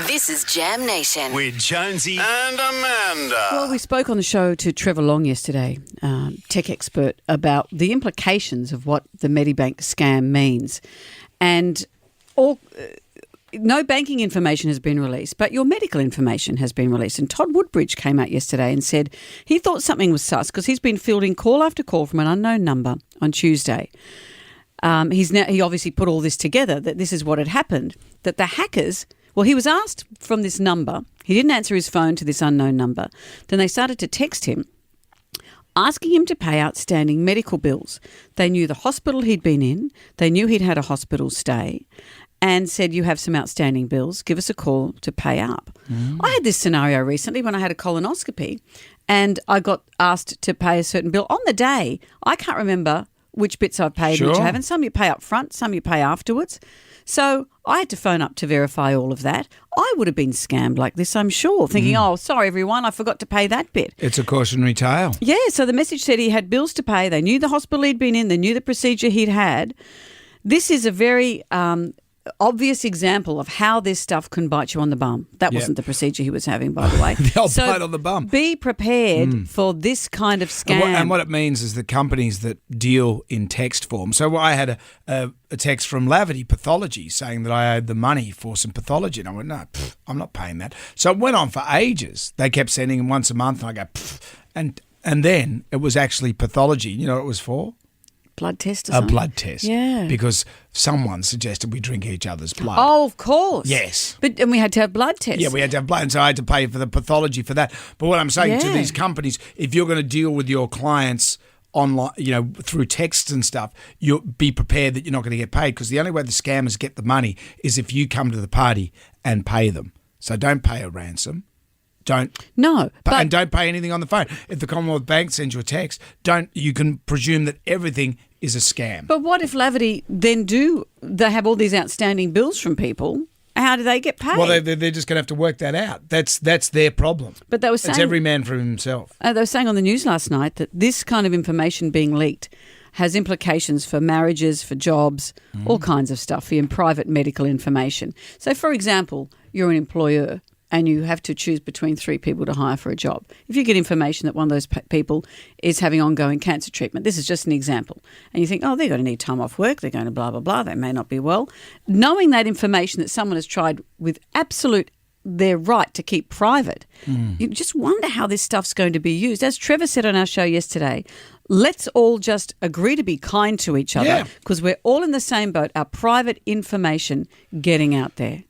This is Jam Nation. With Jonesy and Amanda. Well, we spoke on the show to Trevor Long yesterday, tech expert, about the implications of what the Medibank scam means. And no banking information has been released, but your medical information has been released. And Todd Woodbridge came out yesterday and said he thought something was sus because he's been fielding call after call from an unknown number on Tuesday. He obviously put all this together, that this is what had happened, that the hackers... Well, he was asked from this number. He didn't answer his phone to this unknown number. Then they started to text him, asking him to pay outstanding medical bills. They knew the hospital he'd been in. They knew he'd had a hospital stay and said, you have some outstanding bills. Give us a call to pay up. I had this scenario recently when I had a colonoscopy and I got asked to pay a certain bill on the day. I can't remember which bits I've paid and which I haven't. Some you pay up front, some you pay afterwards. So I had to phone up to verify all of that. I would have been scammed like this, I'm sure, thinking, oh, sorry, everyone, I forgot to pay that bit. It's a cautionary tale. Yeah, so the message said he had bills to pay. They knew the hospital he'd been in. They knew the procedure he'd had. This is a very obvious example of how this stuff can bite you on the bum. That wasn't the procedure he was having, by the way. The old bite on the bum. Be prepared for this kind of scam. And what it means is the companies that deal in text form. So I had a text from Lavity Pathology saying that I owed the money for some pathology. And I went, no, I'm not paying that. So it went on for ages. They kept sending them once a month. And I go, and then it was actually pathology. You know what it was for? Blood test or something? A blood test. Yeah. Because someone suggested we drink each other's blood. Oh, of course. Yes. And we had to have blood tests. Yeah, we had to have blood, and so I had to pay for the pathology for that. But what I'm saying to these companies, if you're going to deal with your clients online, through texts and stuff, you'll be prepared that you're not going to get paid, because the only way the scammers get the money is if you come to the party and pay them. So don't pay a ransom. And don't pay anything on the phone. If the Commonwealth Bank sends you a text, you can presume that everything is a scam. But what if Lavity then they have all these outstanding bills from people? How do they get paid? Well, they're just going to have to work that out. That's their problem. But they were saying, it's every man for himself. They were saying on the news last night that this kind of information being leaked has implications for marriages, for jobs, all kinds of stuff, for your private medical information. So, for example, you're an employer and you have to choose between 3 people to hire for a job. If you get information that one of those people is having ongoing cancer treatment, this is just an example, and you think, oh, they're going to need time off work, they're going to blah, blah, blah, they may not be well. Knowing that information that someone has tried with their right to keep private, you just wonder how this stuff's going to be used. As Trevor said on our show yesterday, let's all just agree to be kind to each other because we're all in the same boat, our private information getting out there.